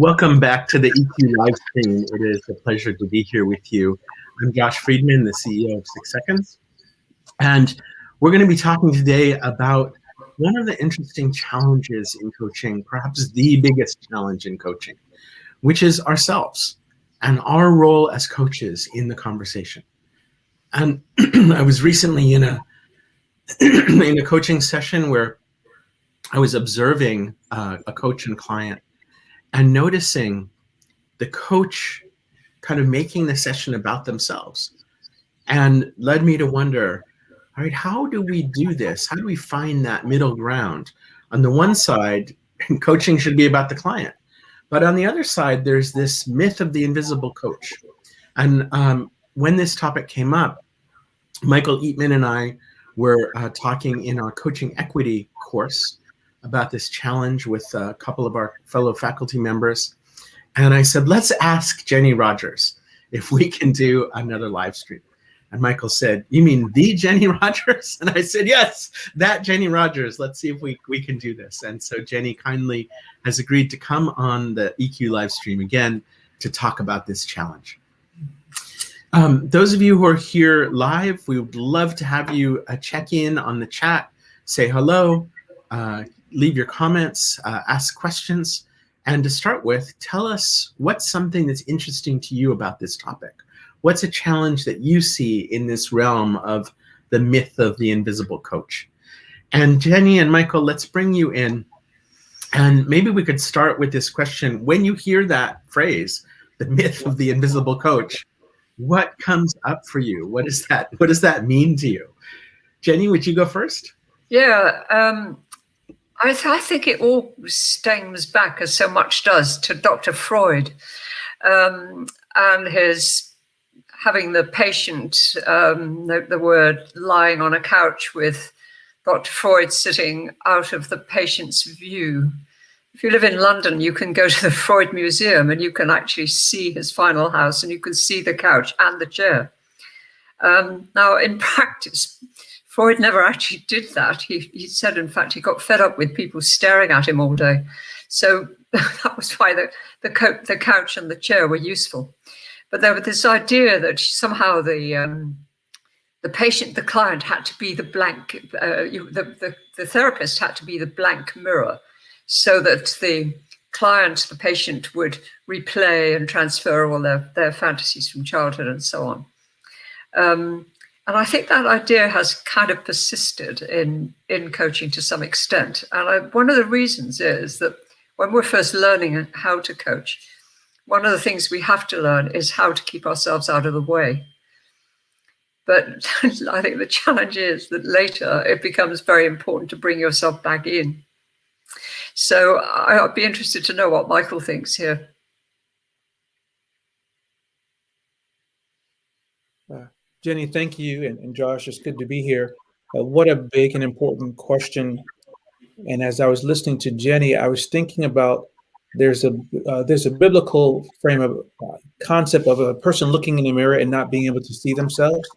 Welcome back to the EQ live stream. It is a pleasure to be here with you. I'm Josh Freedman, the CEO of 6 Seconds. And we're going to be talking today about one of the interesting challenges in coaching, perhaps the biggest challenge in coaching, which is ourselves and our role as coaches in the conversation. And I was recently in a coaching session where I was observing a coach and client and noticing the coach kind of making the session about themselves, and led me to wonder, all right, how do we do this? How do we find that middle ground? On the one side, coaching should be about the client, but on the other side, there's this myth of the invisible coach. And when this topic came up, Michael Eatman and I were talking in our coaching equity course about this challenge with a couple of our fellow faculty members. And I said, let's ask Jenny Rogers if we can do another live stream. And Michael said, you mean the Jenny Rogers? And I said, yes, that Jenny Rogers. Let's see if we can do this. And so Jenny kindly has agreed to come on the EQ live stream again to talk about this challenge. Those of you who are here live, we would love to have you check in on the chat, say hello, leave your comments, ask questions. And to start with, tell us what's something that's interesting to you about this topic. What's a challenge that you see in this realm of the myth of the invisible coach? And Jenny and Michael, let's bring you in. And maybe we could start with this question. When you hear that phrase, the myth of the invisible coach, what comes up for you? What does that mean to you? Jenny, would you go first? Yeah, I think it all stems back, as so much does, to Dr. Freud and his having the patient, the word lying on a couch with Dr. Freud sitting out of the patient's view. If you live in London, you can go to the Freud Museum and you can actually see his final house and you can see the couch and the chair. Now, in practice, Freud never actually did that. He said, in fact, he got fed up with people staring at him all day. So that was why the couch and the chair were useful. But there was this idea that somehow the patient, the client, had to be the blank, the therapist had to be the blank mirror, so that the client, the patient, would replay and transfer all their fantasies from childhood and so on. And I think that idea has kind of persisted in coaching to some extent. And one of the reasons is that when we're first learning how to coach, one of the things we have to learn is how to keep ourselves out of the way. But I think the challenge is that later it becomes very important to bring yourself back in. So I'd be interested to know what Michael thinks here. Jenny, thank you. And Josh, it's good to be here. What a big and important question. And as I was listening to Jenny, I was thinking about there's a biblical frame of concept of a person looking in the mirror and not being able to see themselves.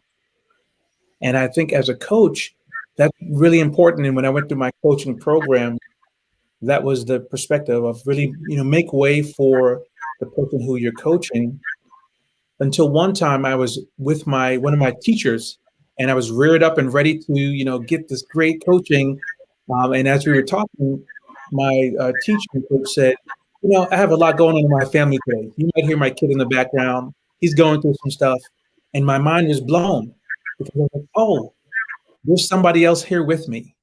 And I think as a coach, that's really important. And when I went through my coaching program, that was the perspective of really, make way for the person who you're coaching. Until one time I was with one of my teachers and I was reared up and ready to, get this great coaching. And as we were talking, my teaching coach said, I have a lot going on in my family today. You might hear my kid in the background. He's going through some stuff. And my mind was blown because I was like, oh, there's somebody else here with me.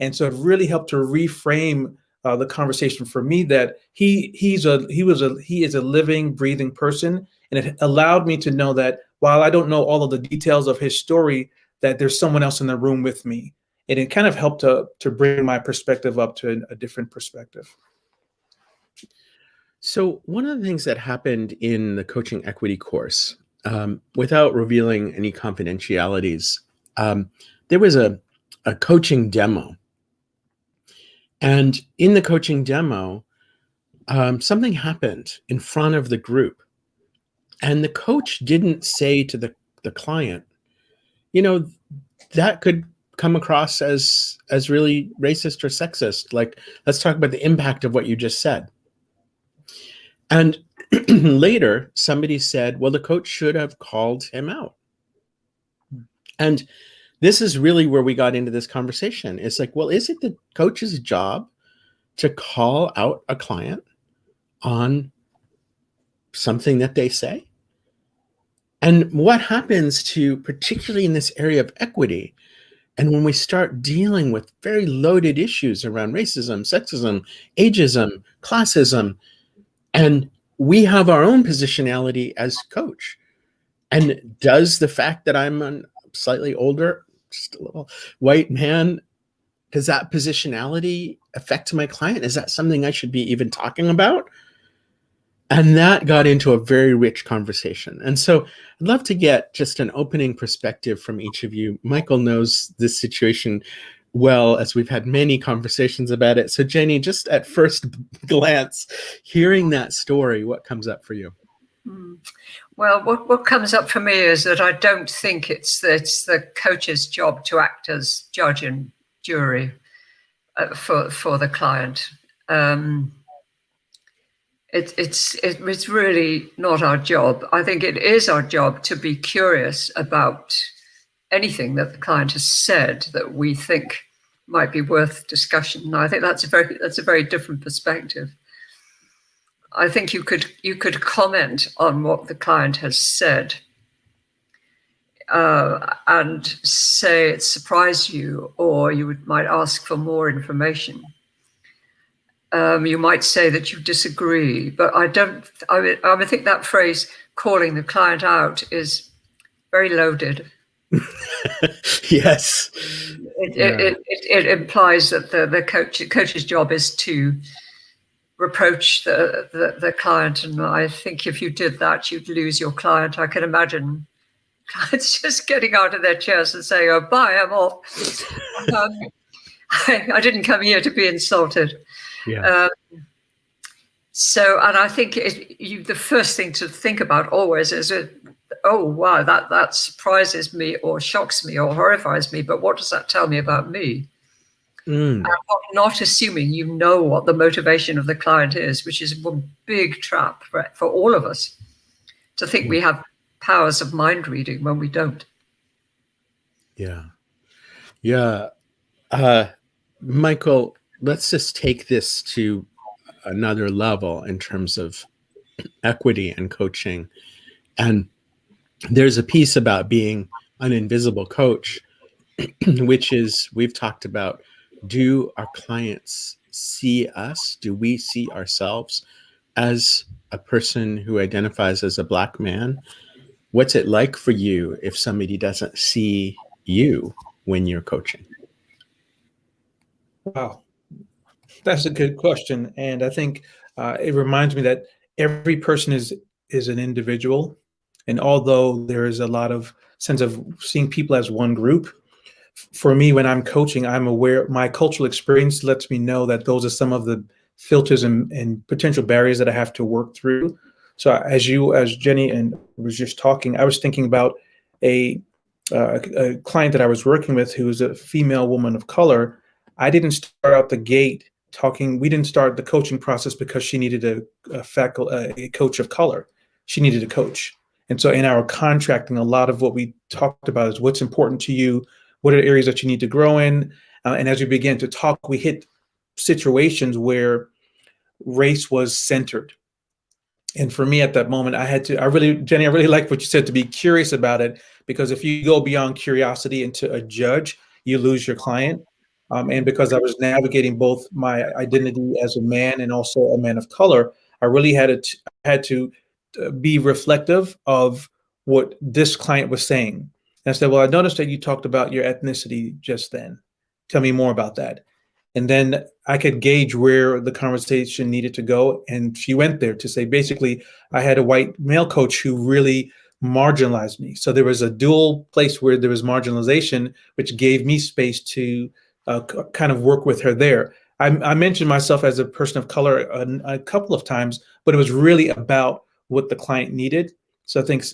And so it really helped to reframe the conversation for me that he is a living, breathing person. And it allowed me to know that while I don't know all of the details of his story, that there's someone else in the room with me. And it kind of helped to bring my perspective up to a different perspective. So one of the things that happened in the coaching equity course, without revealing any confidentialities, there was a coaching demo. And in the coaching demo, something happened in front of the group. And the coach didn't say to the client, that could come across as really racist or sexist. Like, let's talk about the impact of what you just said. And later, somebody said, well, the coach should have called him out. And this is really where we got into this conversation. It's like, well, is it the coach's job to call out a client on something that they say? And what happens to, particularly in this area of equity, and when we start dealing with very loaded issues around racism, sexism, ageism, classism, and we have our own positionality as coach. And does the fact that I'm a slightly older, just a little white man, does that positionality affect my client? Is that something I should be even talking about? And that got into a very rich conversation. And so I'd love to get just an opening perspective from each of you. Michael knows this situation well, as we've had many conversations about it. So Jenny, just at first glance, hearing that story, what comes up for you? Well, what comes up for me is that I don't think it's the coach's job to act as judge and jury for the client. It's really not our job. I think it is our job to be curious about anything that the client has said that we think might be worth discussion. And I think that's a very different perspective. I think you could comment on what the client has said and say it surprised you, or you might ask for more information. You might say that you disagree, but I think that phrase, calling the client out, is very loaded. Yes. It implies that the coach's job is to reproach the client. And I think if you did that, you'd lose your client. I can imagine clients just getting out of their chairs and saying, oh, bye, I'm off. I didn't come here to be insulted. Yeah. And I think the first thing to think about always is, oh, wow, that surprises me or shocks me or horrifies me, but what does that tell me about me? And not assuming you know what the motivation of the client is, which is a big trap for all of us, to think we have powers of mind reading when we don't. Yeah. Yeah. Michael, let's just take this to another level in terms of equity and coaching. And there's a piece about being an invisible coach, which is, we've talked about, do our clients see us? Do we see ourselves as a person who identifies as a Black man? What's it like for you if somebody doesn't see you when you're coaching? Wow. That's a good question. And I think it reminds me that every person is an individual. And although there is a lot of sense of seeing people as one group, for me, when I'm coaching, I'm aware my cultural experience lets me know that those are some of the filters and potential barriers that I have to work through. So as Jenny and was just talking, I was thinking about a client that I was working with who was a female woman of color. I didn't start out the gate talking. We didn't start the coaching process because she needed a coach of color. She needed a coach. And so in our contracting, a lot of what we talked about is what's important to you, what are the areas that you need to grow in. And as we began to talk, we hit situations where race was centered. And for me at that moment, Jenny, I really like what you said, to be curious about it, because if you go beyond curiosity into a judge, you lose your client. And because I was navigating both my identity as a man and also a man of color, I really had to be reflective of what this client was saying. And I said, well, I noticed that you talked about your ethnicity just then. Tell me more about that. And then I could gauge where the conversation needed to go. And she went there to say, basically, I had a white male coach who really marginalized me. So there was a dual place where there was marginalization, which gave me space to kind of work with her there. I mentioned myself as a person of color a couple of times, but it was really about what the client needed. So I think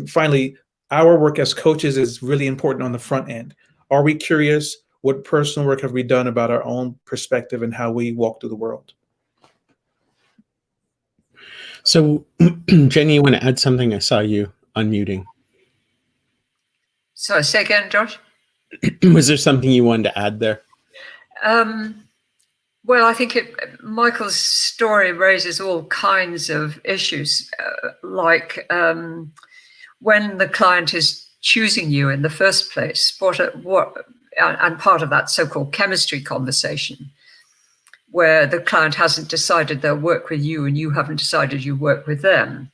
finally, our work as coaches is really important on the front end. Are we curious? What personal work have we done about our own perspective and how we walk through the world? So, Jenny, you want to add something? I saw you unmuting. So say again, Josh. Was there something you wanted to add there? Well, I think Michael's story raises all kinds of issues, like when the client is choosing you in the first place, and part of that so-called chemistry conversation, where the client hasn't decided they'll work with you and you haven't decided you work with them.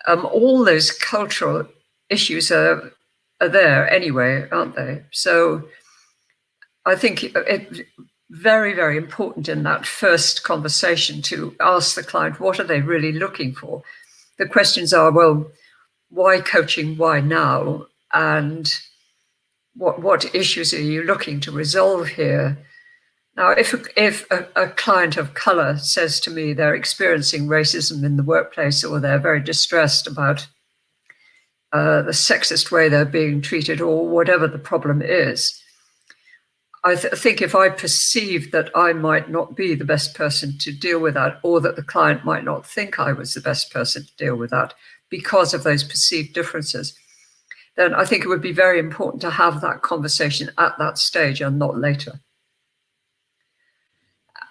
All those cultural issues are there anyway, aren't they? So I think it's very, very important in that first conversation to ask the client, what are they really looking for? The questions are, well, why coaching, why now? And what issues are you looking to resolve here? Now, if a client of color says to me they're experiencing racism in the workplace, or they're very distressed about the sexist way they're being treated, or whatever the problem is, I think if I perceived that I might not be the best person to deal with that, or that the client might not think I was the best person to deal with that because of those perceived differences, then I think it would be very important to have that conversation at that stage and not later.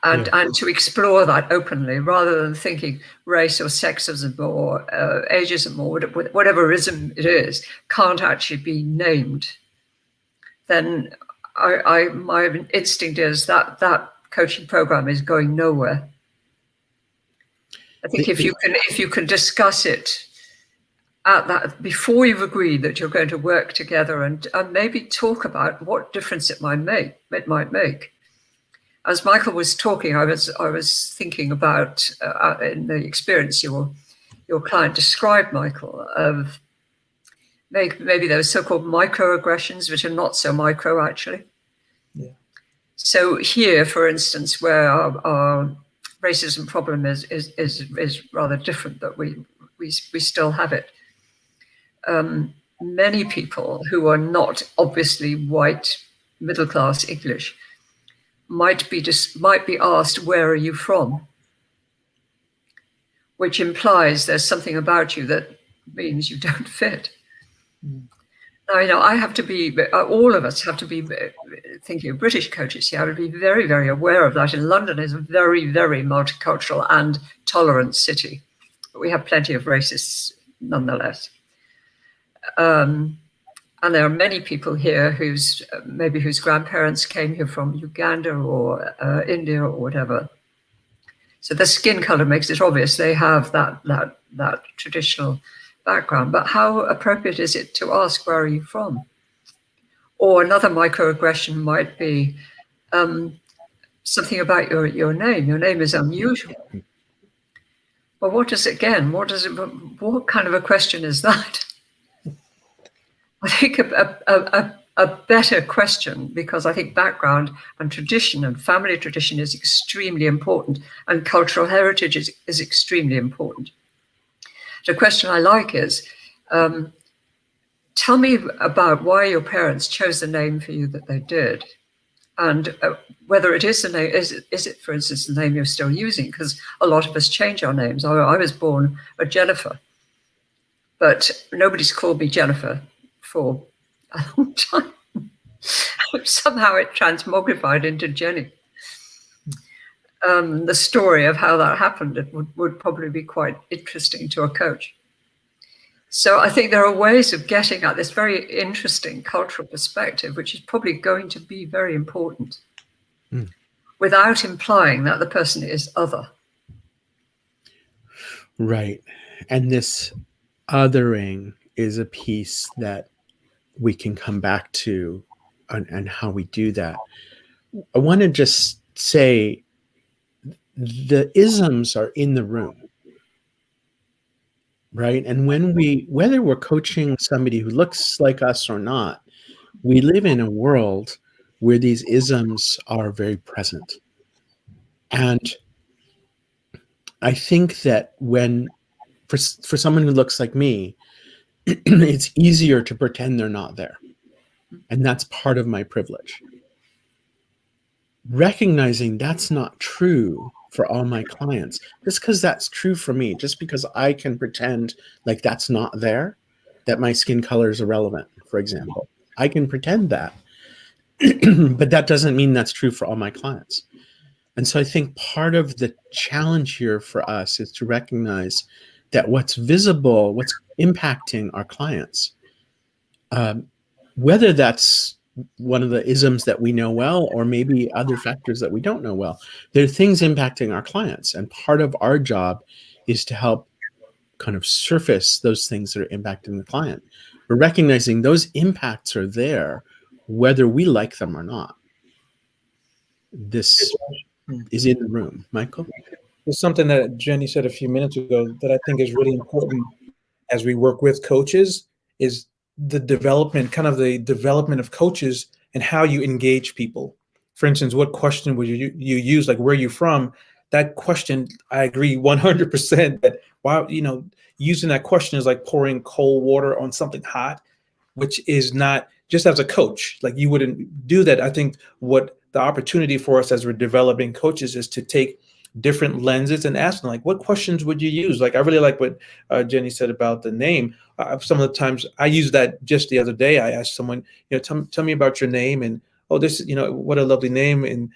And to explore that openly, rather than thinking race or sexism or ageism or whatever ism it is can't actually be named. Then my instinct is that coaching program is going nowhere. I think if you can discuss it at that before you've agreed that you're going to work together, and maybe talk about what difference it might make. As Michael was talking, I was thinking about in the experience your client described, Michael, of maybe those so-called microaggressions, which are not so micro actually. Yeah. So here, for instance, where our racism problem is rather different, that we still have it. Many people who are not obviously white, middle-class English might be asked, where are you from? Which implies there's something about you that means you don't fit. Now, I have to be, all of us have to be, thinking of British coaches here, I would be very, very aware of that. And London is a very, very multicultural and tolerant city. But we have plenty of racists nonetheless. And there are many people here whose grandparents came here from Uganda or India or whatever. So the skin color makes it obvious they have that traditional background. But how appropriate is it to ask, where are you from? Or another microaggression might be something about your name. Your name is unusual. Well, what kind of a question is that? I think a better question, because I think background and tradition and family tradition is extremely important, and cultural heritage is extremely important. The question I like is, tell me about why your parents chose the name for you that they did, and whether it is the name, is it, for instance, the name you're still using? Because a lot of us change our names. I was born a Jennifer, but nobody's called me Jennifer for a long time. Somehow it transmogrified into Jenny. The story of how that happened would probably be quite interesting to a coach. So I think there are ways of getting at this very interesting cultural perspective, which is probably going to be very important, without implying that the person is other. Right. And this othering is a piece that we can come back to and how we do that. I want to just say the isms are in the room, right? And whether we're coaching somebody who looks like us or not, we live in a world where these isms are very present. And I think that for someone who looks like me, it's easier to pretend they're not there. And that's part of my privilege. Recognizing that's not true for all my clients. Just because that's true for me, just because I can pretend like that's not there, that my skin color is irrelevant, for example. I can pretend that, but that doesn't mean that's true for all my clients. And so I think part of the challenge here for us is to recognize that what's visible, what's impacting our clients, whether that's one of the isms that we know well, or maybe other factors that we don't know well, there are things impacting our clients. And part of our job is to help kind of surface those things that are impacting the client. We're recognizing those impacts are there, whether we like them or not. This is in the room. Michael? There's something that Jenny said a few minutes ago that I think is really important as we work with coaches, is the development, kind of the development of coaches and how you engage people. For instance, what question would you use? Like, where are you from? That question, I agree 100% that, wow, using that question is like pouring cold water on something hot, which is not, just as a coach, like you wouldn't do that. I think what the opportunity for us as we're developing coaches is to take different lenses and ask them, like, what questions would you use? Like, I really like what Jenny said about the name. Some of the times I used that just the other day. I asked someone, tell me about your name, and this, what a lovely name. And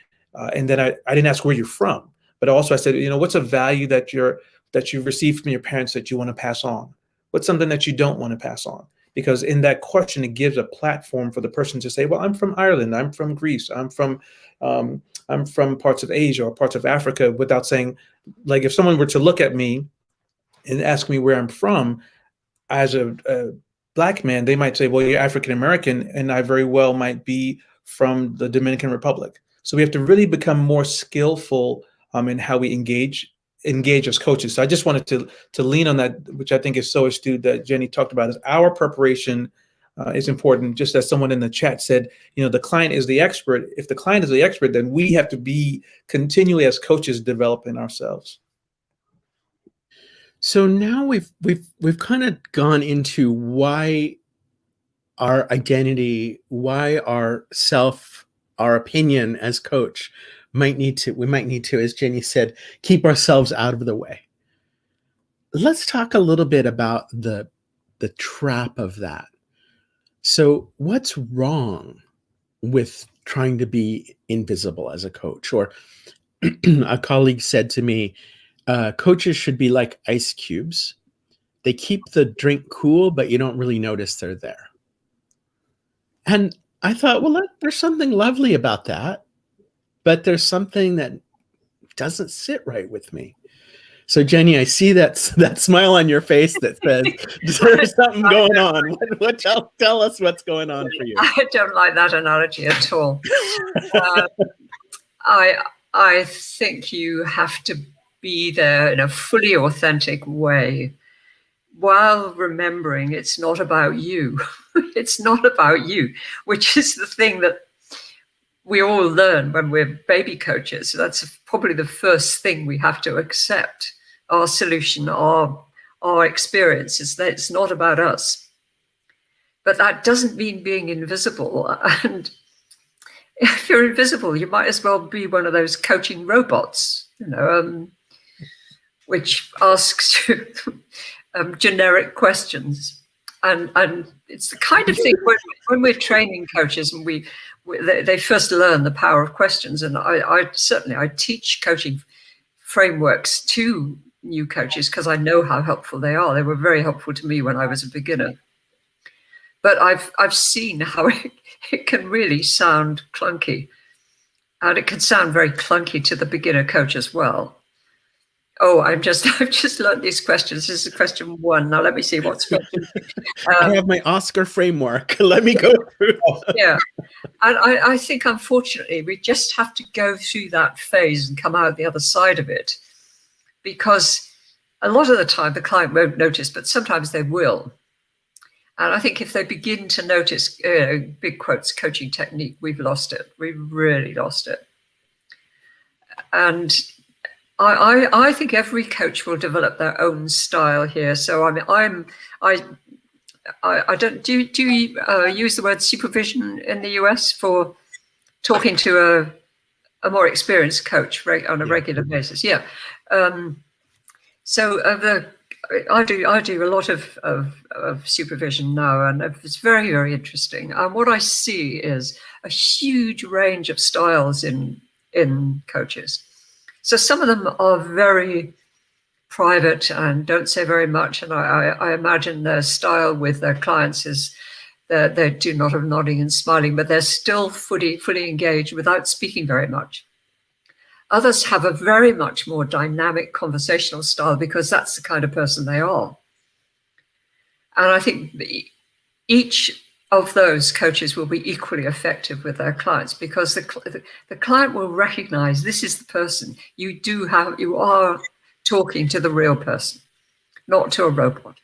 then I didn't ask where you're from, but also I said, what's a value that you've received from your parents that you want to pass on? What's something that you don't want to pass on? Because in that question, it gives a platform for the person to say, well, I'm from Ireland, I'm from Greece, I'm from parts of Asia or parts of Africa, without saying, like, if someone were to look at me and ask me where I'm from, as a Black man, they might say, well, you're African American, and I very well might be from the Dominican Republic. So we have to really become more skillful in how we engage as coaches. So I just wanted to lean on that, which I think is so astute that Jenny talked about, is our preparation is important. Just as someone in the chat said, the client is the expert. If the client is the expert, then we have to be continually as coaches developing ourselves. So now we've kind of gone into why our identity, why our self, our opinion as coach we might need to, as Jenny said, keep ourselves out of the way. Let's talk a little bit about the trap of that. So what's wrong with trying to be invisible as a coach? Or a colleague said to me, coaches should be like ice cubes. They keep the drink cool, but you don't really notice they're there. And I thought, well, there's something lovely about that, but there's something that doesn't sit right with me. So Jenny, I see that smile on your face that says there's something going on. Tell us what's going on for you. I don't like that analogy at all. I think you have to be there in a fully authentic way, while remembering it's not about you. It's not about you, which is the thing that we all learn when we're baby coaches. That's probably the first thing we have to accept. Our solution, our experience is that it's not about us. But that doesn't mean being invisible. And if you're invisible, you might as well be one of those coaching robots, which asks you generic questions. And it's the kind of thing when we're training coaches and they first learn the power of questions. And I teach coaching frameworks to new coaches because I know how helpful they are. They were very helpful to me when I was a beginner. But I've seen how it can really sound clunky, and it can sound very clunky to the beginner coach as well. Oh, I've just learned these questions. This is question 1. Now let me see what's question. I have my Oscar framework. Let me go through. Yeah, and I think unfortunately we just have to go through that phase and come out the other side of it, because a lot of the time the client won't notice, but sometimes they will. And I think if they begin to notice, big quotes, coaching technique, we've lost it. We've really lost it. And I think every coach will develop their own style here. So I don't. Do you use the word supervision in the US for talking to a more experienced coach on a regular basis. Yeah. So I do a lot of supervision now, and it's very, very interesting. And what I see is a huge range of styles in coaches. So some of them are very private and don't say very much. And I imagine their style with their clients is they do a lot of nodding and smiling, but they're still fully engaged without speaking very much. Others have a very much more dynamic conversational style because that's the kind of person they are. And I think each of those coaches will be equally effective with their clients because the client will recognize this is the person. You are talking to the real person, not to a robot,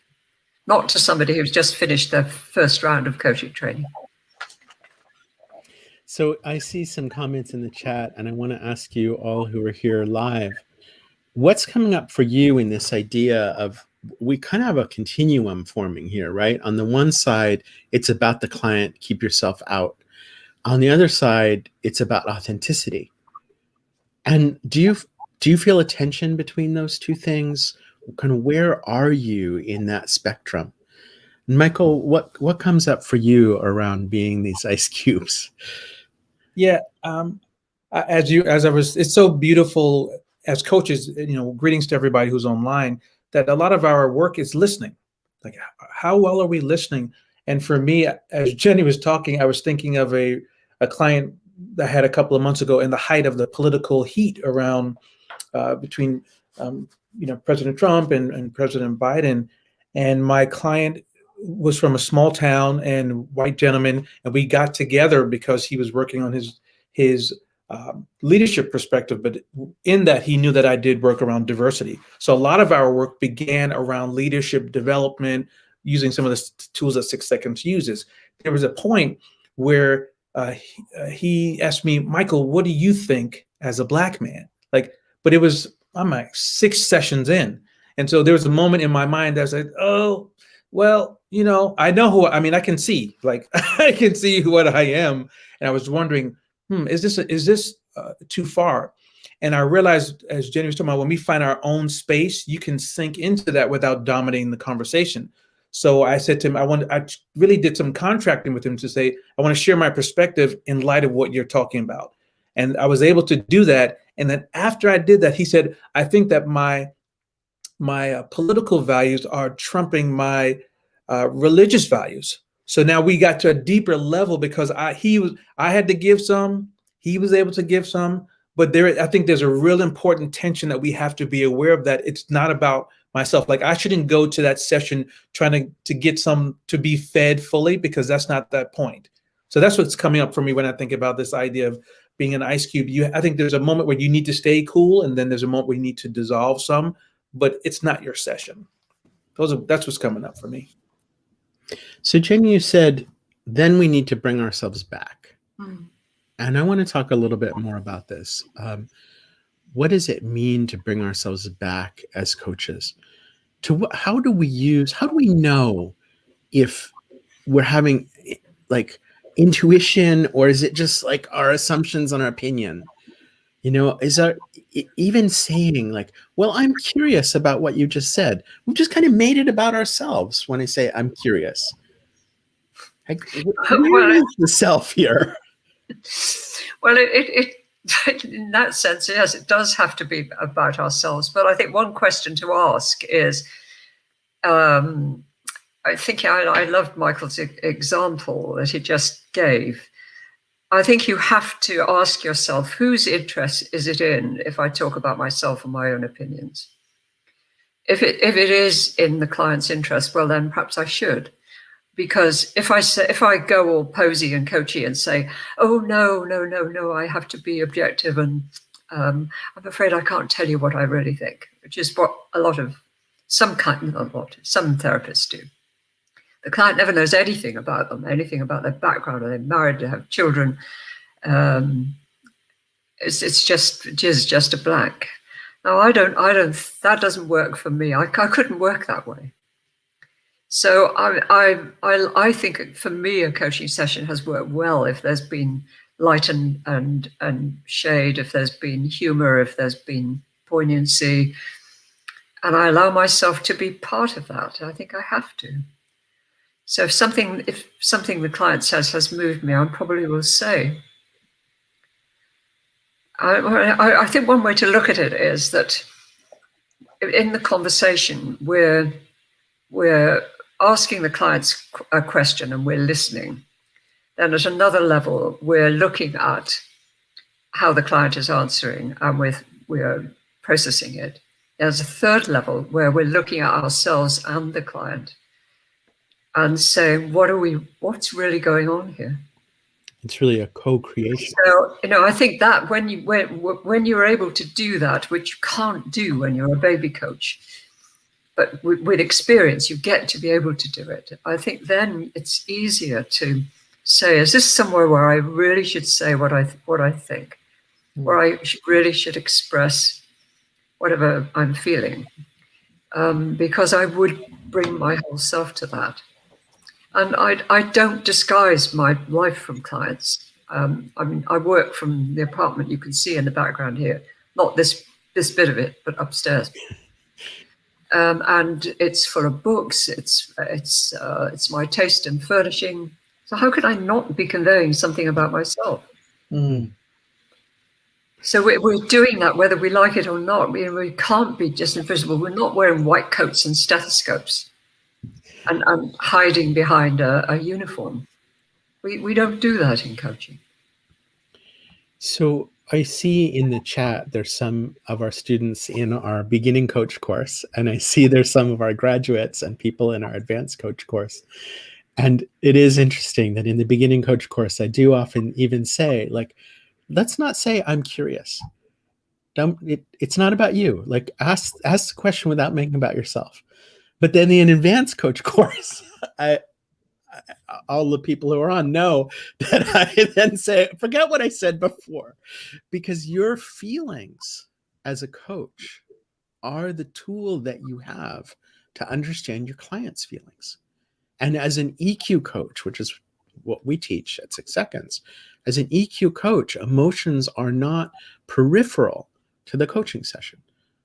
not to somebody who's just finished their first round of coaching training. So I see some comments in the chat, and I want to ask you all who are here live, what's coming up for you in this idea of, we kind of have a continuum forming here, right? On the one side, it's about the client, keep yourself out. On the other side, it's about authenticity. And do you feel a tension between those two things? Kind of where are you in that spectrum? Michael, what comes up for you around being these ice cubes? Yeah, it's so beautiful as coaches, greetings to everybody who's online, that a lot of our work is listening. Like, how well are we listening? And for me, as Jenny was talking, I was thinking of a client that I had a couple of months ago in the height of the political heat around between President Trump and President Biden. And my client was from a small town and white gentleman, and we got together because he was working on his leadership perspective, but in that he knew that I did work around diversity. So a lot of our work began around leadership development, using some of the tools that 6 Seconds uses. There was a point where he asked me, Michael, what do you think as a Black man? But I'm like 6 sessions in. And so there was a moment in my mind that I said, oh, well, I know I can see, I can see what I am. And I was wondering, is this too far? And I realized, as Jenny was talking about, when we find our own space, you can sink into that without dominating the conversation. So I said to him, I really did some contracting with him to say, I want to share my perspective in light of what you're talking about. And I was able to do that. And then after I did that, he said, I think that my political values are trumping my religious values. So now we got to a deeper level because I had to give some, he was able to give some, but I think there's a real important tension that we have to be aware of, that it's not about myself. Like, I shouldn't go to that session trying to get some to be fed fully, because that's not that point. So that's what's coming up for me when I think about this idea of being an ice cube. I think there's a moment where you need to stay cool, and then there's a moment where you need to dissolve some, but it's not your session. That's what's coming up for me. So Jenny, you said, then we need to bring ourselves back. And I want to talk a little bit more about this. What does it mean to bring ourselves back as coaches? How do we know if we're having intuition, or is it just like our assumptions and our opinion? Is our even saying well, I'm curious about what you just said. We've just kind of made it about ourselves when I say I'm curious. Where is the self here? Well, it in that sense, yes, it does have to be about ourselves. But I think one question to ask is, I think I loved Michael's example that he just gave. I think you have to ask yourself, whose interest is it in if I talk about myself and my own opinions? If it is in the client's interest, well, then perhaps I should. Because if I go all posy and coachy and say, oh, no, I have to be objective, and I'm afraid I can't tell you what I really think, which is what some therapists do. The client never knows anything about them, anything about their background. Are they married? Do they have children? It's just a blank. No, I don't. That doesn't work for me. I couldn't work that way. So I think for me, a coaching session has worked well if there's been light and shade, if there's been humor, if there's been poignancy. And I allow myself to be part of that. I think I have to. So if something the client says has moved me, I probably will say. I think one way to look at it is that in the conversation, we're asking the clients a question and we're listening. Then at another level, we're looking at how the client is answering and we're processing it. There's a third level where we're looking at ourselves and the client and saying, what's really going on here? It's really a co-creation. So, I think that when you're able to do that, which you can't do when you're a baby coach, but with experience, you get to be able to do it. I think then it's easier to say, is this somewhere where I really should say what I think, where I really should express whatever I'm feeling, because I would bring my whole self to that. And I don't disguise my life from clients. I work from the apartment you can see in the background here, not this bit of it, but upstairs. And it's full of books. It's my taste in furnishing. So how could I not be conveying something about myself? Mm. So we're doing that whether we like it or not. We can't be just invisible. We're not wearing white coats and stethoscopes and hiding behind a uniform. We don't do that in coaching. So I see in the chat, there's some of our students in our beginning coach course, and I see there's some of our graduates and people in our advanced coach course. And it is interesting that in the beginning coach course, I do often even say, like, let's not say I'm curious. It's not about you. Like, ask the question without making it about yourself. But then in an advanced coach course, all the people who are on know that I then say, forget what I said before, because your feelings as a coach are the tool that you have to understand your client's feelings. And as an EQ coach, which is what we teach at 6 Seconds, as an EQ coach, emotions are not peripheral to the coaching session.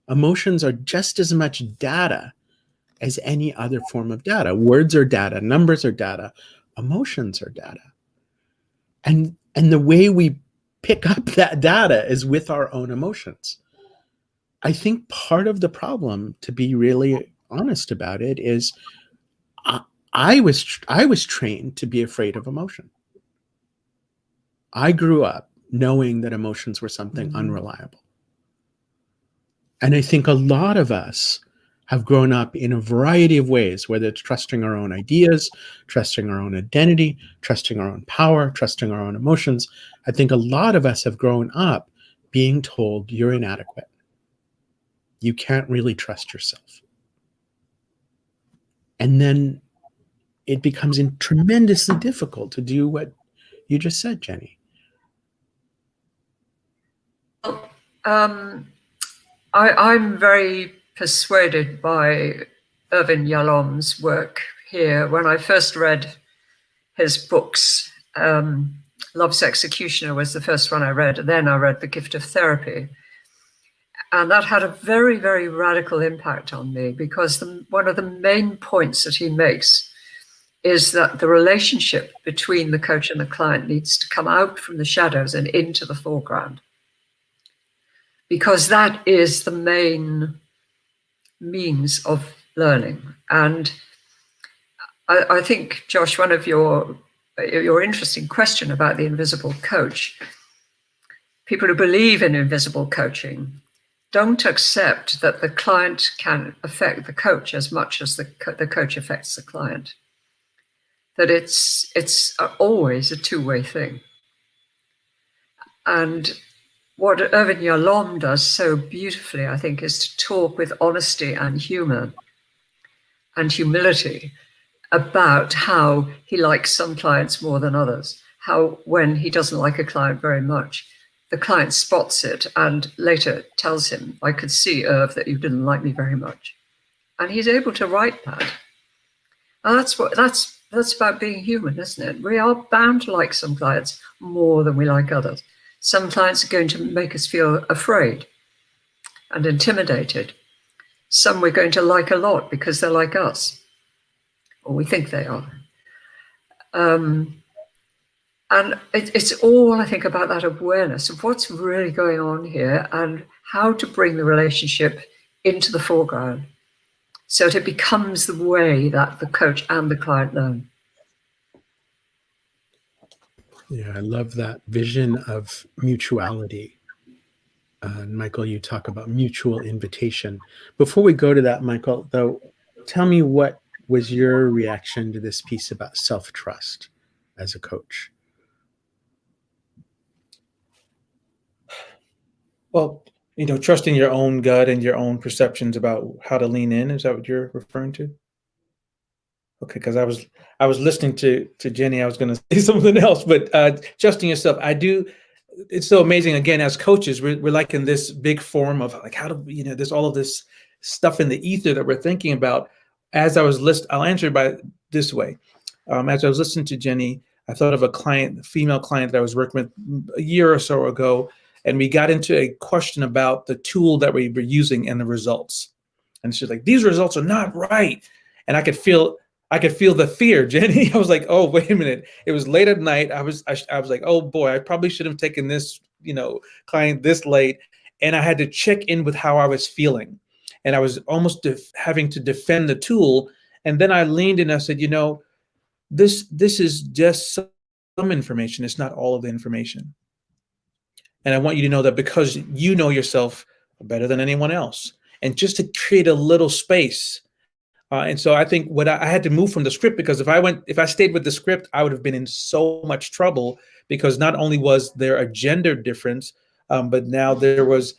Emotions are just as much data as any other form of data. Words are data, numbers are data, emotions are data. And the way we pick up that data is with our own emotions. I think part of the problem, to be really honest about it, is I was trained to be afraid of emotion. I grew up knowing that emotions were something unreliable. And I think a lot of us have grown up in a variety of ways, whether it's trusting our own ideas, trusting our own identity, trusting our own power, trusting our own emotions. I think a lot of us have grown up being told you're inadequate. You can't really trust yourself. And then it becomes tremendously difficult to do what you just said, Jenny. I'm very persuaded by Irvin Yalom's work here. When I first read his books, Love's Executioner was the first one I read, and then I read The Gift of Therapy. And that had a very, very radical impact on me, because one of the main points that he makes is that the relationship between the coach and the client needs to come out from the shadows and into the foreground, because that is the main means of learning. And I think, Josh, one of your interesting question about the invisible coach, people who believe in invisible coaching don't accept that the client can affect the coach as much as the coach affects the client. That it's always a two-way thing. And what Irvin Yalom does so beautifully, I think, is to talk with honesty and humor and humility about how he likes some clients more than others, how when he doesn't like a client very much, the client spots it and later tells him, I could see, Irv, that you didn't like me very much. And he's able to write that. And that's that's about being human, isn't it? We are bound to like some clients more than we like others. Some clients are going to make us feel afraid and intimidated. Some we're going to like a lot because they're like us, or we think they are. And it's all, I think, about that awareness of what's really going on here and how to bring the relationship into the foreground so that it becomes the way that the coach and the client learn. Yeah, I love that vision of mutuality. And Michael, you talk about mutual invitation. Before we go to that, Michael, though, tell me, what was your reaction to this piece about self-trust as a coach? Well, trusting your own gut and your own perceptions about how to lean in. Is that what you're referring to? Okay, because I was listening to Jenny. I was going to say something else, but trusting yourself. I do. It's so amazing. Again, as coaches, we're like in this big form of like, how do there's all of this stuff in the ether that we're thinking about. As I was I'll answer it by this way. As I was listening to Jenny, I thought of a female client that I was working with a year or so ago, and we got into a question about the tool that we were using and the results. And she's like, "These results are not right," and I could feel the fear, Jenny. I was like, "Oh, wait a minute." It was late at night. I was like, "Oh boy, I probably should have taken this, client this late." And I had to check in with how I was feeling. And I was almost having to defend the tool. And then I leaned in and I said, this is just some information. It's not all of the information. And I want you to know that because you know yourself better than anyone else. And just to create a little space. And so I think what I had to move from the script, because if I stayed with the script, I would have been in so much trouble, because not only was there a gender difference, but now there was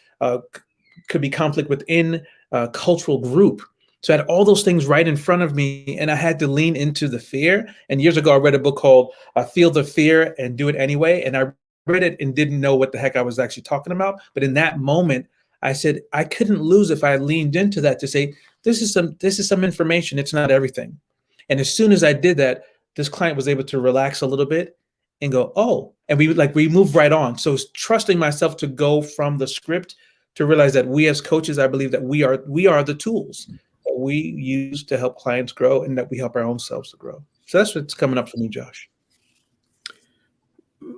could be conflict within a cultural group. So I had all those things right in front of me, and I had to lean into the fear. And years ago, I read a book called Feel the Fear and Do It Anyway. And I read it and didn't know what the heck I was actually talking about. But in that moment, I said, I couldn't lose if I leaned into that to say, this is some information. It's not everything. And as soon as I did that, this client was able to relax a little bit and go, oh, and we moved right on. So it's trusting myself to go from the script to realize that we as coaches, I believe that we are the tools that we use to help clients grow, and that we help our own selves to grow. So that's what's coming up for me, Josh.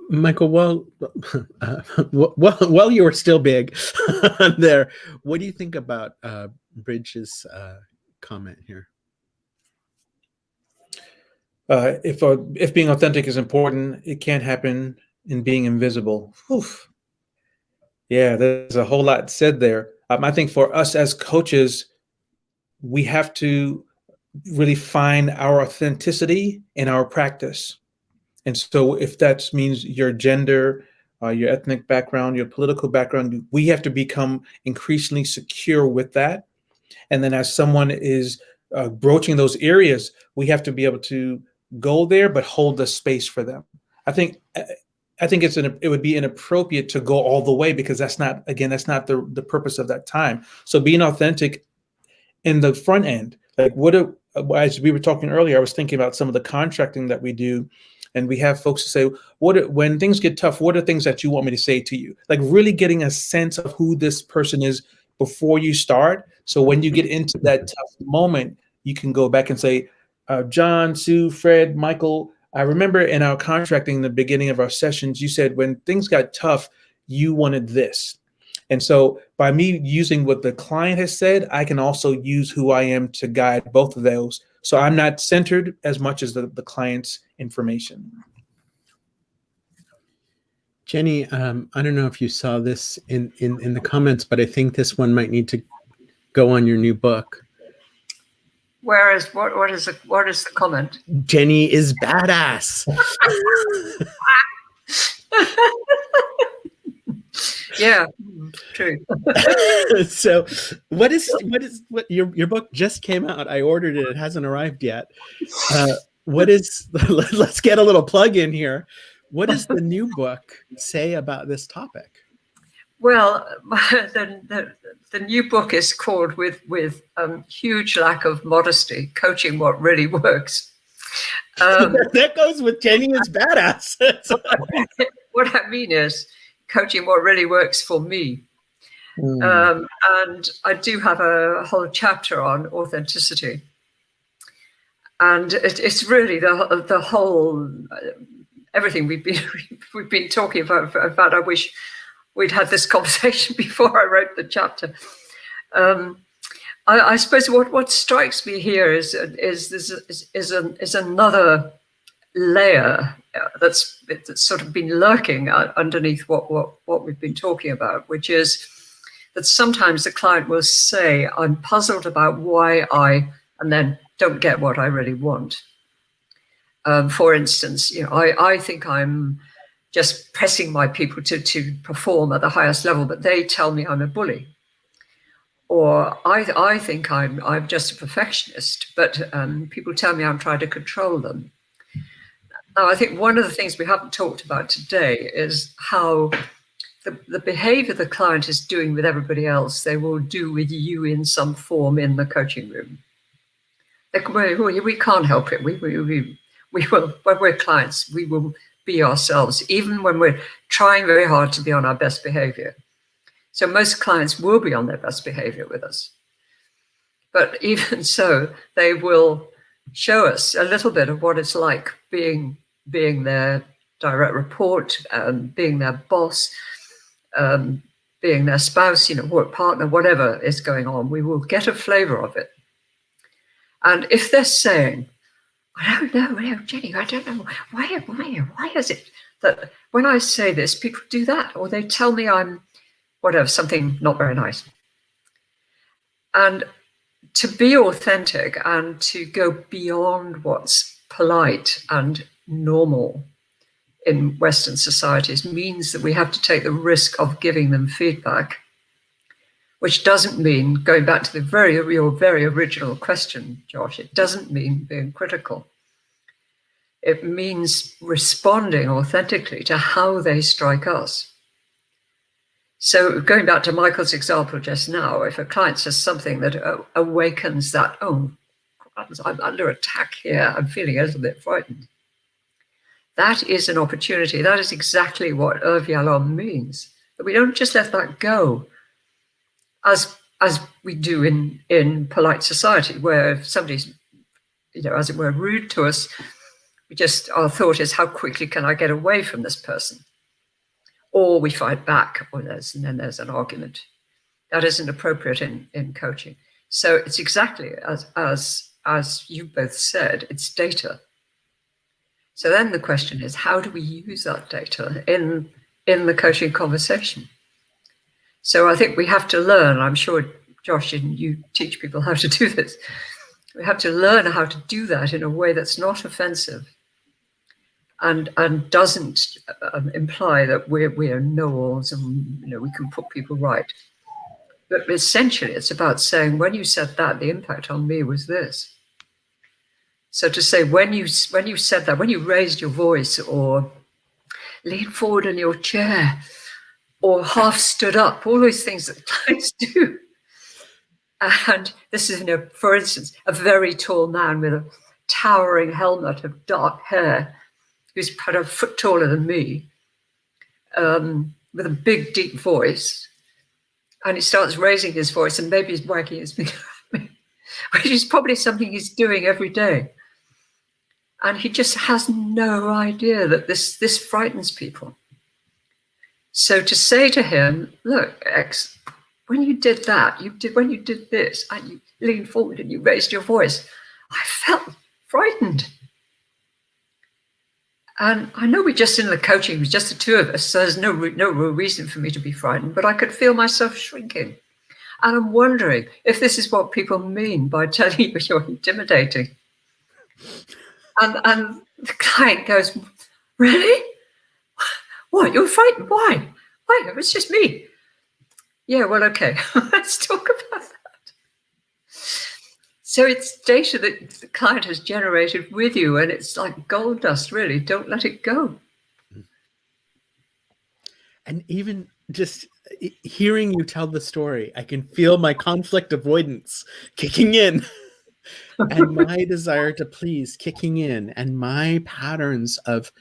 Michael, while you were still big there, what do you think about Bridge's comment here? If being authentic is important, it can't happen in being invisible. Oof. Yeah, there's a whole lot said there. I think for us as coaches, we have to really find our authenticity in our practice. And so if that means your gender, your ethnic background, your political background, we have to become increasingly secure with that. And then as someone is broaching those areas, we have to be able to go there, but hold the space for them. I think it would be inappropriate to go all the way, because that's not the purpose of that time. So being authentic in the front end, like as we were talking earlier, I was thinking about some of the contracting that we do. And we have folks say, when things get tough, what are things that you want me to say to you? Like really getting a sense of who this person is before you start. So when you get into that tough moment, you can go back and say, John, Sue, Fred, Michael, I remember in our contracting, the beginning of our sessions, you said when things got tough, you wanted this. And so by me using what the client has said, I can also use who I am to guide both of those. So I'm not centered as much as the client's information. Jenny, I don't know if you saw this in the comments, but I think this one might need to go on your new book. What is the comment? Jenny is badass. Yeah, true. So what your book just came out. I ordered it. It hasn't arrived yet. Let's get a little plug in here. What does the new book say about this topic? Well, the new book is called with huge lack of modesty, Coaching What Really Works. That goes with Jenny is badass. What I mean is coaching what really works for me. And I do have a whole chapter on authenticity. And it's really the whole, everything we've been talking about. I wish we'd had this conversation before I wrote the chapter. I suppose what strikes me here is another layer that's sort of been lurking underneath what we've been talking about, which is that sometimes the client will say, "I'm puzzled about why and then don't get what I really want." For instance, I think I'm just pressing my people to perform at the highest level, but they tell me I'm a bully. Or I think I'm just a perfectionist, but people tell me I'm trying to control them. Now, I think one of the things we haven't talked about today is how the behavior the client is doing with everybody else, they will do with you in some form in the coaching room. We can't help it. We will, when we're clients, we will be ourselves, even when we're trying very hard to be on our best behavior. So most clients will be on their best behavior with us. But even so, they will show us a little bit of what it's like being their direct report, being their boss, being their spouse, work partner, whatever is going on. We will get a flavor of it. And if they're saying, "I don't know, Jenny, I don't know, why is it that when I say this, people do that, or they tell me I'm whatever, something not very nice." And to be authentic and to go beyond what's polite and normal in Western societies means that we have to take the risk of giving them feedback, which doesn't mean, going back to your very original question, Josh, it doesn't mean being critical. It means responding authentically to how they strike us. So going back to Michael's example just now, if a client says something that awakens that, "Oh, I'm under attack here, I'm feeling a little bit frightened," that is an opportunity. That is exactly what Yalom means. That we don't just let that go, as we do in polite society, where if somebody's, as it were, rude to us, our thought is, how quickly can I get away from this person? Or we fight back, and then there's an argument. That isn't appropriate in coaching. So it's exactly as you both said, it's data. So then the question is, how do we use that data in the coaching conversation? So I think we have to learn, I'm sure, Josh, and you teach people how to do this. We have to learn how to do that in a way that's not offensive and doesn't imply that we're know-alls and we can put people right. But essentially, it's about saying, when you said that, the impact on me was this. So to say, when you said that, when you raised your voice or leaned forward in your chair or half stood up, all those things that clients do. And this is, for instance, a very tall man with a towering helmet of dark hair, who's about a foot taller than me, with a big, deep voice. And he starts raising his voice, and maybe he's wagging his finger at me, which is probably something he's doing every day. And he just has no idea that this frightens people. So to say to him, "Look, X, when you did that, when you did this, and you leaned forward and you raised your voice, I felt frightened." And I know we're just in the coaching, it was just the two of us, so there's no real reason for me to be frightened, but I could feel myself shrinking. And I'm wondering if this is what people mean by telling you you're intimidating. And the client goes, "Really? What, you're frightened? Why? It was just me." "Yeah, well, okay, let's talk about that." So it's data that the client has generated with you, and it's like gold dust, really. Don't let it go. And even just hearing you tell the story, I can feel my conflict avoidance kicking in. and my desire to please kicking in, and my patterns of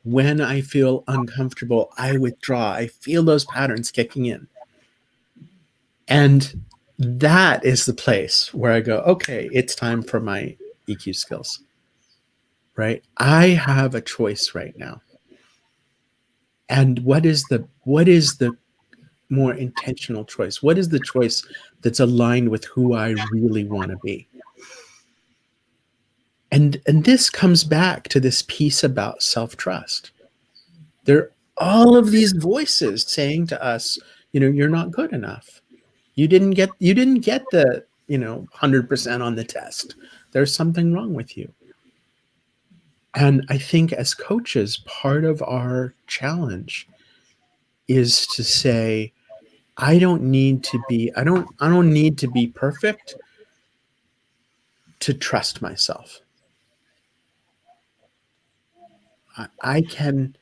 when I feel uncomfortable, I withdraw. I feel those patterns kicking in. And that is the place where I go, okay, it's time for my EQ skills, right? I have a choice right now. And what is the more intentional choice? What is the choice that's aligned with who I really want to be? And this comes back to this piece about self-trust. There are all of these voices saying to us, you're not good enough. You didn't get the 100% on the test. There's something wrong with you. And I think as coaches, part of our challenge is to say, I don't need to be perfect to trust myself. I can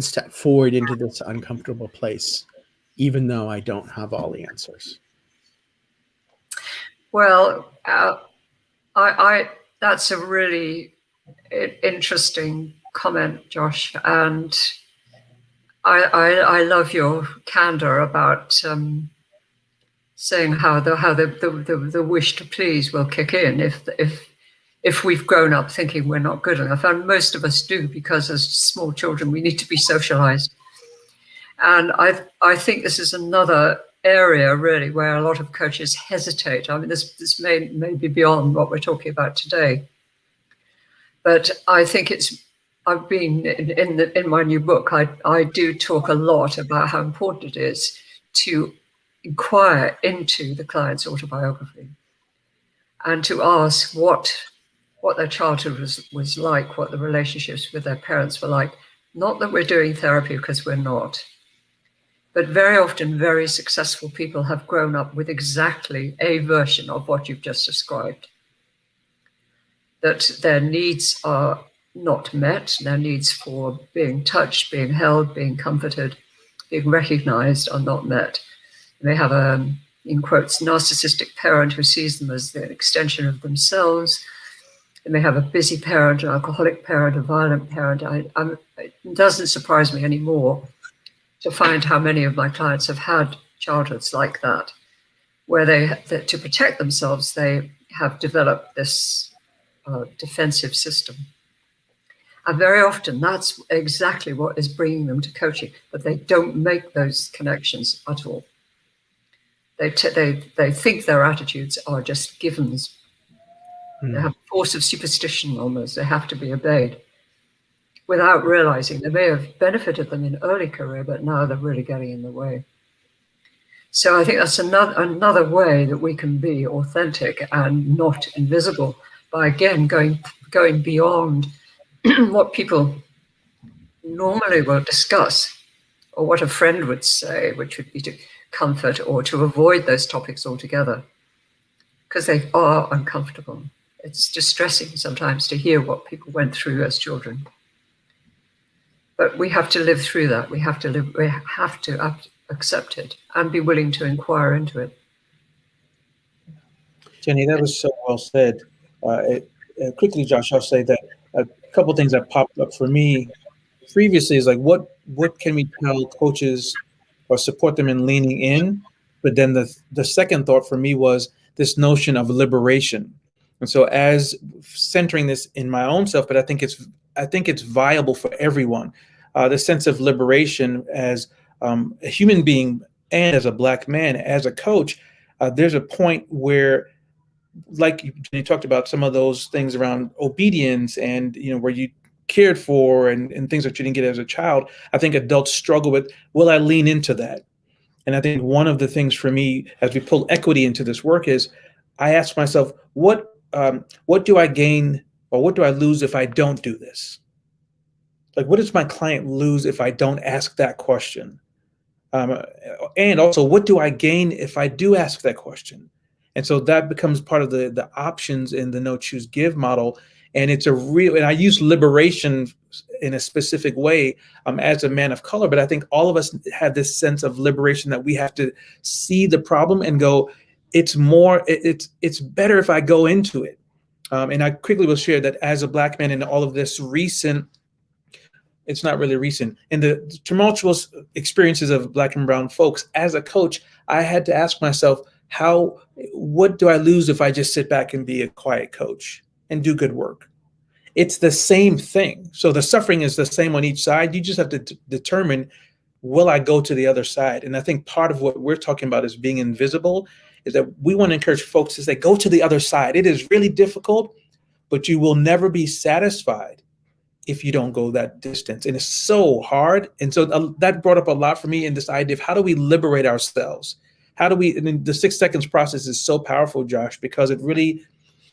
step forward into this uncomfortable place, even though I don't have all the answers. Well, that's a really interesting comment, Josh, and I love your candor about saying how the wish to please will kick in if we've grown up thinking we're not good enough, and most of us do, because as small children we need to be socialized. And I think this is another area really where a lot of coaches hesitate. I mean, this may be beyond what we're talking about today, but I think I've been in my new book, I do talk a lot about how important it is to inquire into the client's autobiography and to ask what their childhood was like, what the relationships with their parents were like. Not that we're doing therapy, because we're not. But very often, very successful people have grown up with exactly a version of what you've just described. That their needs are not met, their needs for being touched, being held, being comforted, being recognized are not met. They have a, in quotes, narcissistic parent who sees them as the extension of themselves. They may have a busy parent, an alcoholic parent, a violent parent. It doesn't surprise me anymore to find how many of my clients have had childhoods like that, where to protect themselves, they have developed this defensive system. And very often that's exactly what is bringing them to coaching, but they don't make those connections at all. They think their attitudes are just givens. They have a force of superstition almost. They have to be obeyed without realizing they may have benefited them in early career, but now they're really getting in the way. So I think that's another way that we can be authentic and not invisible, by again going beyond what people normally will discuss, or what a friend would say, which would be to comfort or to avoid those topics altogether, because they are uncomfortable. It's distressing sometimes to hear what people went through as children. But we have to live through that. We have to accept it and be willing to inquire into it. Jenny, that was so well said. Quickly, Josh, I'll say that a couple of things that popped up for me previously is like, what can we tell coaches or support them in leaning in? But then the second thought for me was this notion of liberation. And so as centering this in my own self, but I think it's viable for everyone. The sense of liberation as a human being and as a Black man, as a coach, there's a point where, like you talked about some of those things around obedience and, where you cared for and things that you didn't get as a child. I think adults struggle with, will I lean into that? And I think one of the things for me, as we pull equity into this work, is I ask myself, what do I gain or what do I lose if I don't do this? Like, what does my client lose if I don't ask that question? And also, what do I gain if I do ask that question? And so that becomes part of the options in the no, choose, give model. And it's and I use liberation in a specific way as a man of color, but I think all of us have this sense of liberation that we have to see the problem and go, it's more, it's better if I go into it. And I quickly will share that as a Black man in all of this recent, it's not really recent, in the tumultuous experiences of Black and brown folks, as a coach, I had to ask myself, what do I lose if I just sit back and be a quiet coach and do good work? It's the same thing. So the suffering is the same on each side. You just have to determine, will I go to the other side? And I think part of what we're talking about is being invisible, is that we want to encourage folks to say, go to the other side. It is really difficult, but you will never be satisfied if you don't go that distance. And it's so hard. And so that brought up a lot for me in this idea of how do we liberate ourselves? How do we, and then the 6 seconds process is so powerful, Josh, because it really,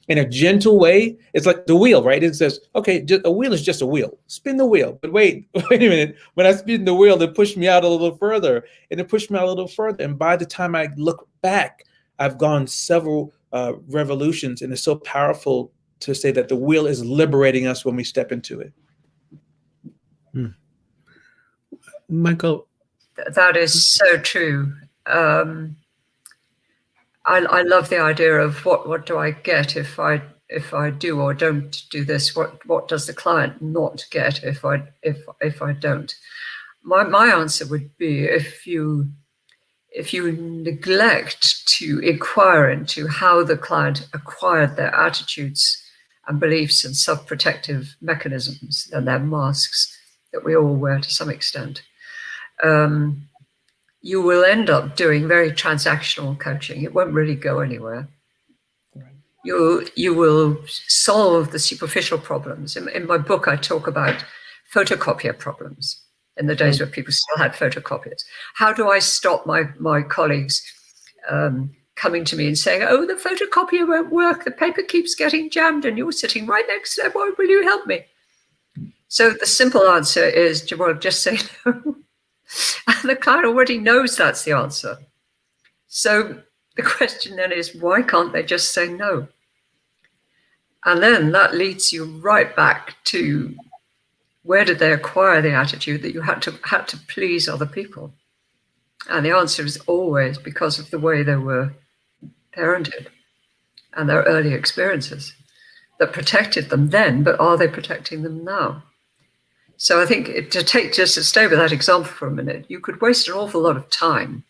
in a gentle way, it's like the wheel, right? It says, okay, a wheel is just a wheel. Spin the wheel. But wait a minute. When I spin the wheel, it pushed me out a little further, and it pushed me out a little further. And by the time I look back, I've gone several revolutions, and it's so powerful to say that the wheel is liberating us when we step into it. Michael? That is so true. I love the idea of what do I get if I do or don't do this? What does the client not get if I don't? My answer would be, if you neglect to inquire into how the client acquired their attitudes and beliefs and self-protective mechanisms and their masks that we all wear to some extent, you will end up doing very transactional coaching. It won't really go anywhere. Right. You will solve the superficial problems. In my book, I talk about photocopier problems in the days where people still had photocopiers. How do I stop my colleagues coming to me and saying, oh, the photocopier won't work, the paper keeps getting jammed, and you're sitting right next to them, why will you help me? So the simple answer is, well, just say no. And the client already knows that's the answer. So the question then is, why can't they just say no? And then that leads you right back to, where did they acquire the attitude that you had to please other people? And the answer is always because of the way they were parented and their early experiences that protected them then, but are they protecting them now? So I think just to stay with that example for a minute, you could waste an awful lot of time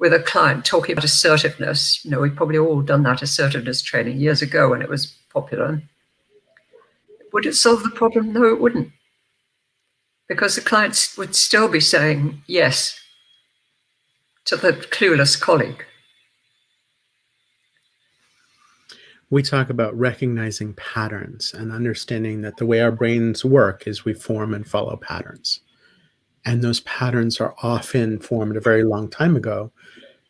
with a client talking about assertiveness. You know, we've probably all done that assertiveness training years ago when it was popular. Would it solve the problem? No, it wouldn't. Because the clients would still be saying yes to the clueless colleague. We talk about recognizing patterns and understanding that the way our brains work is we form and follow patterns. And those patterns are often formed a very long time ago,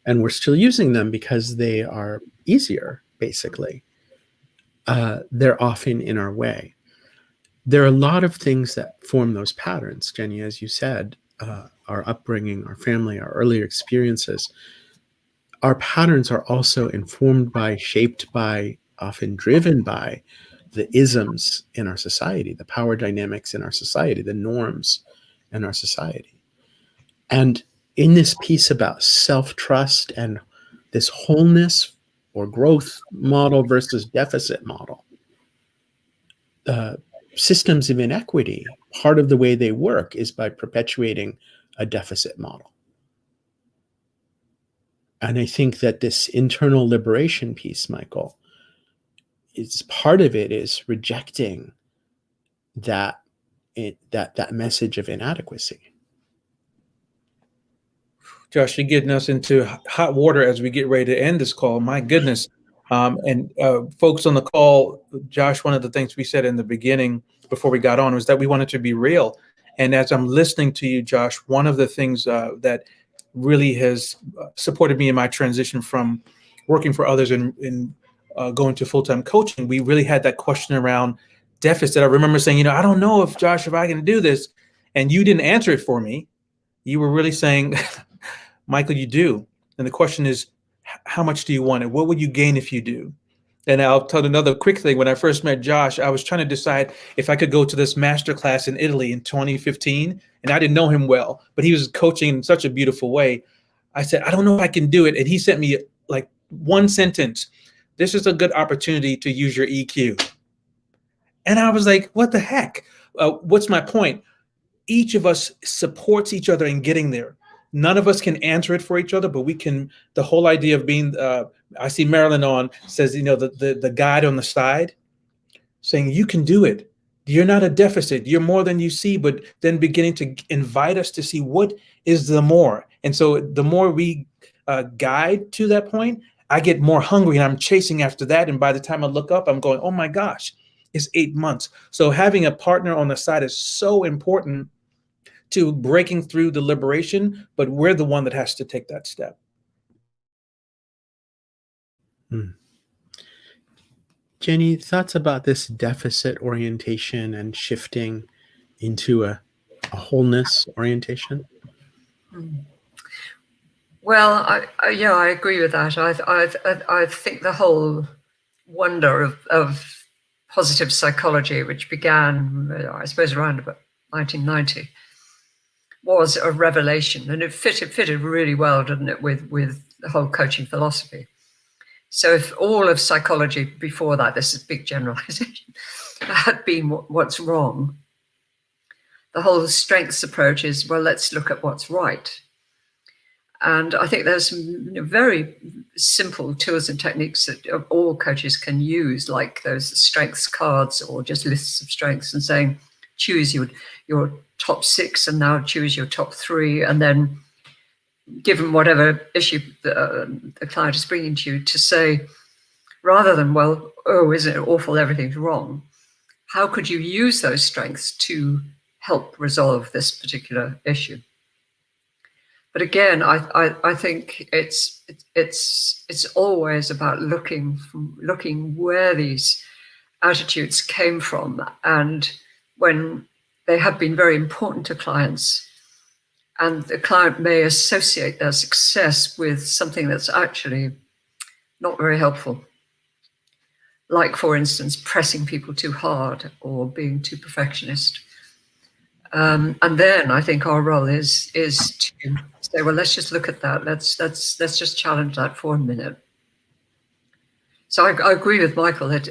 and we're still using them because they are easier, basically. They're often in our way. There are a lot of things that form those patterns, Jenny, as you said, our upbringing, our family, our earlier experiences. Our patterns are also informed by, shaped by, often driven by the isms in our society, the power dynamics in our society, the norms in our society. And in this piece about self-trust and this wholeness or growth model versus deficit model, systems of inequity, part of the way they work is by perpetuating a deficit model. And I think that this internal liberation piece, Michael, is part of it is rejecting that message of inadequacy. Josh, you're getting us into hot water as we get ready to end this call. My goodness. And folks on the call, Josh, one of the things we said in the beginning before we got on was that we wanted to be real. And as I'm listening to you, Josh, one of the things that really has supported me in my transition from working for others and going to full-time coaching, we really had that question around deficit. I remember saying, I don't know if I can do this. And you didn't answer it for me. You were really saying, Michael, you do. And the question is, how much do you want it? What would you gain if you do? And I'll tell another quick thing. When I first met Josh, I was trying to decide if I could go to this masterclass in Italy in 2015. And I didn't know him well, but he was coaching in such a beautiful way. I said, I don't know if I can do it. And he sent me like one sentence, "This is a good opportunity to use your EQ." And I was like, what the heck? What's my point? Each of us supports each other in getting there. None of us can answer it for each other, but we can. The whole idea of being, I see Marilyn on, says, the guide on the side, saying you can do it. You're not a deficit. You're more than you see, but then beginning to invite us to see what is the more. And so the more we guide to that point, I get more hungry and I'm chasing after that. And by the time I look up, I'm going, oh my gosh, it's 8 months. So having a partner on the side is so important to breaking through the liberation, but we're the one that has to take that step. Jenny, thoughts about this deficit orientation and shifting into a wholeness orientation? Well, I agree with that. I think the whole wonder of positive psychology, which began, I suppose, around about 1990, was a revelation, and it fitted really well, didn't it, with the whole coaching philosophy. So if all of psychology before that, this is big generalization, had been what's wrong, the whole strengths approach is, well, let's look at what's right. And I think there's some very simple tools and techniques that all coaches can use, like those strengths cards or just lists of strengths, and saying, choose your top 6 and now choose your top 3. And then given whatever issue the client is bringing to you, to say, rather than, well, oh, isn't it awful, everything's wrong, how could you use those strengths to help resolve this particular issue? But again, I think it's always about looking where these attitudes came from, and when they have been very important to clients, and the client may associate their success with something that's actually not very helpful. Like, for instance, pressing people too hard or being too perfectionist. And then I think our role is to say, well, let's just look at that. Let's just challenge that for a minute. So I agree with Michael that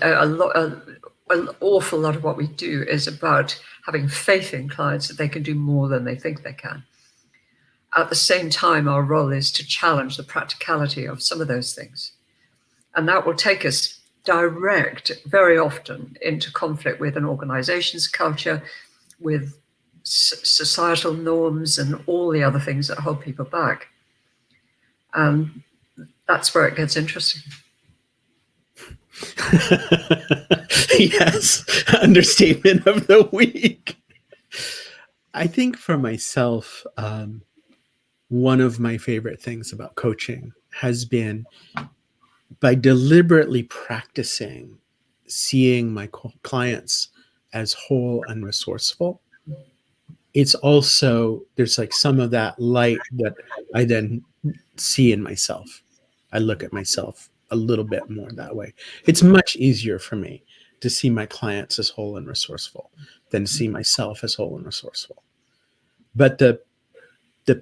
an awful lot of what we do is about having faith in clients that they can do more than they think they can. At the same time, our role is to challenge the practicality of some of those things. And that will take us very often into conflict with an organization's culture, with societal norms and all the other things that hold people back. And that's where it gets interesting. Yes, understatement of the week. I think for myself, one of my favorite things about coaching has been by deliberately practicing seeing my clients as whole and resourceful. It's also, there's like some of that light that I then see in myself. I look at myself a little bit more that way. It's much easier for me to see my clients as whole and resourceful than to see myself as whole and resourceful. But the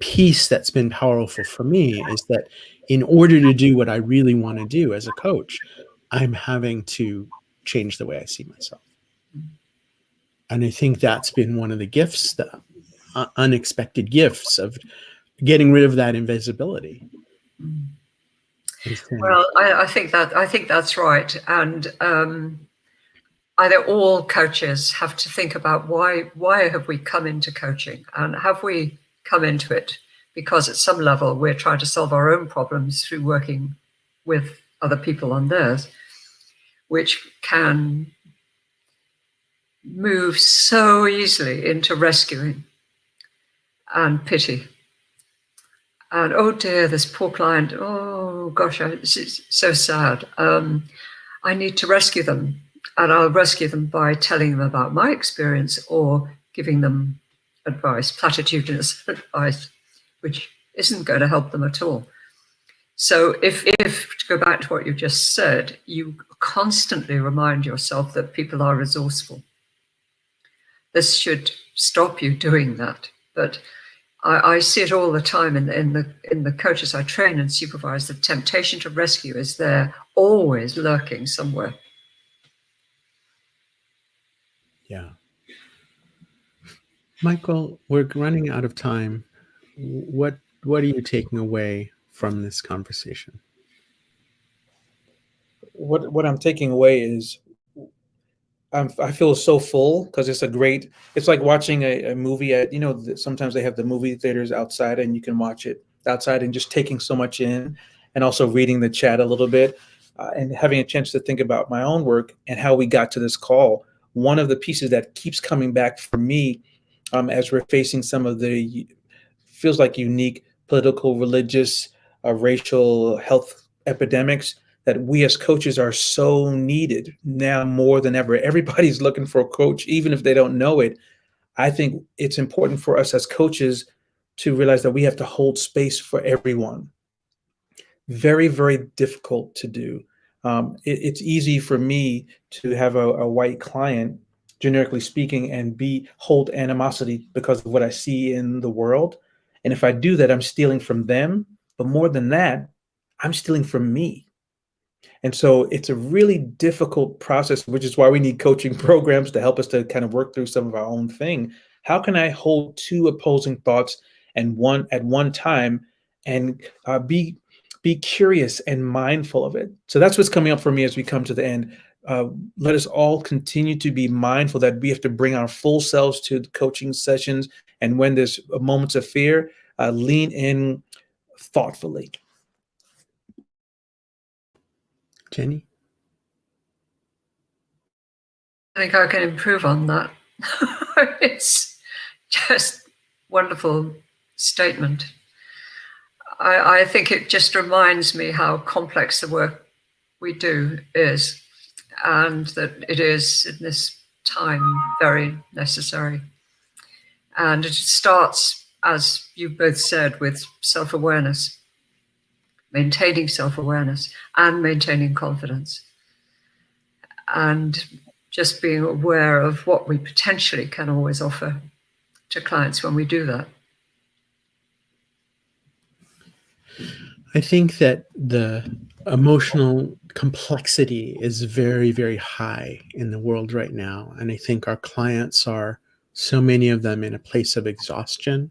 piece that's been powerful for me is that in order to do what I really want to do as a coach, I'm having to change the way I see myself. And I think that's been one of the gifts, the unexpected gifts of getting rid of that invisibility. Well, I think that's right. And either all coaches have to think about why have we come into coaching, and have we come into it because at some level we're trying to solve our own problems through working with other people on theirs, which can move so easily into rescuing and pity. And oh dear, this poor client, oh gosh, it's so sad. I need to rescue them. And I'll rescue them by telling them about my experience or giving them advice, platitudinous advice, which isn't going to help them at all. So if to go back to what you just said, you constantly remind yourself that people are resourceful. This should stop you doing that. But I see it all the time in the coaches I train and supervise. The temptation to rescue is there, always lurking somewhere. Yeah. Michael, we're running out of time. What are you taking away from this conversation? What I'm taking away is I feel so full because it's like watching a movie at, sometimes they have the movie theaters outside and you can watch it outside and just taking so much in, and also reading the chat a little bit, and having a chance to think about my own work and how we got to this call. One of the pieces that keeps coming back for me, as we're facing some of the feels like unique political, religious, racial, health epidemics, that we as coaches are so needed now more than ever. Everybody's looking for a coach, even if they don't know it. I think it's important for us as coaches to realize that we have to hold space for everyone. Very, very difficult to do. It's easy for me to have a white client, generically speaking, and hold animosity because of what I see in the world. And if I do that, I'm stealing from them. But more than that, I'm stealing from me. And so it's a really difficult process, which is why we need coaching programs to help us to kind of work through some of our own thing. How can I hold two opposing thoughts and one at one time, and be curious and mindful of it? So that's what's coming up for me as we come to the end. Let us all continue to be mindful that we have to bring our full selves to the coaching sessions. And when there's moments of fear, lean in thoughtfully. Jenny? I think I can improve on that. It's just wonderful statement. I think it just reminds me how complex the work we do is, and that it is in this time very necessary. And it starts, as you both said, with self-awareness, maintaining self-awareness and maintaining confidence, and just being aware of what we potentially can always offer to clients when we do that. I think that the emotional complexity is very, very high in the world right now. And I think our clients are, so many of them, in a place of exhaustion.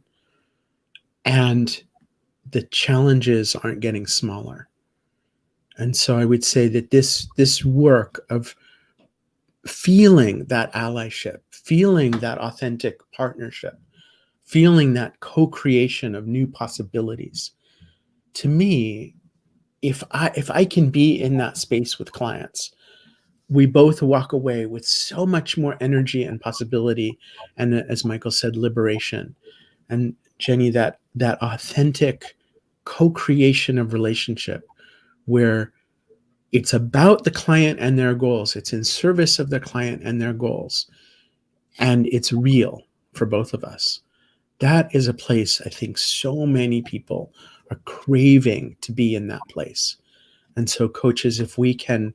And the challenges aren't getting smaller. And so I would say that this work of feeling that allyship, feeling that authentic partnership, feeling that co-creation of new possibilities, to me, if I can be in that space with clients, we both walk away with so much more energy and possibility, and, as Michael said, liberation. And Jenny, that authentic co-creation of relationship where it's about the client and their goals, it's in service of the client and their goals, and it's real for both of us. That is a place I think so many people are craving to be in that place. And so coaches, if we can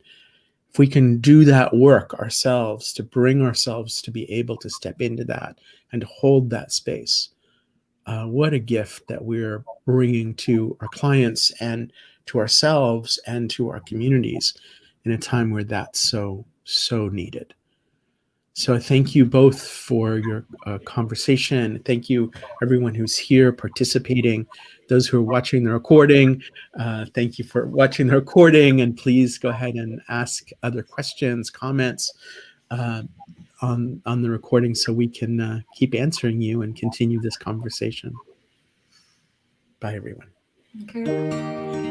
do that work ourselves, to bring ourselves to be able to step into that and hold that space, what a gift that we're bringing to our clients and to ourselves and to our communities in a time where that's so needed. So I thank you both for your conversation. Thank you, everyone who's here participating. Those who are watching the recording, thank you for watching the recording. And please go ahead and ask other questions, comments on the recording so we can keep answering you and continue this conversation. Bye, everyone. Okay.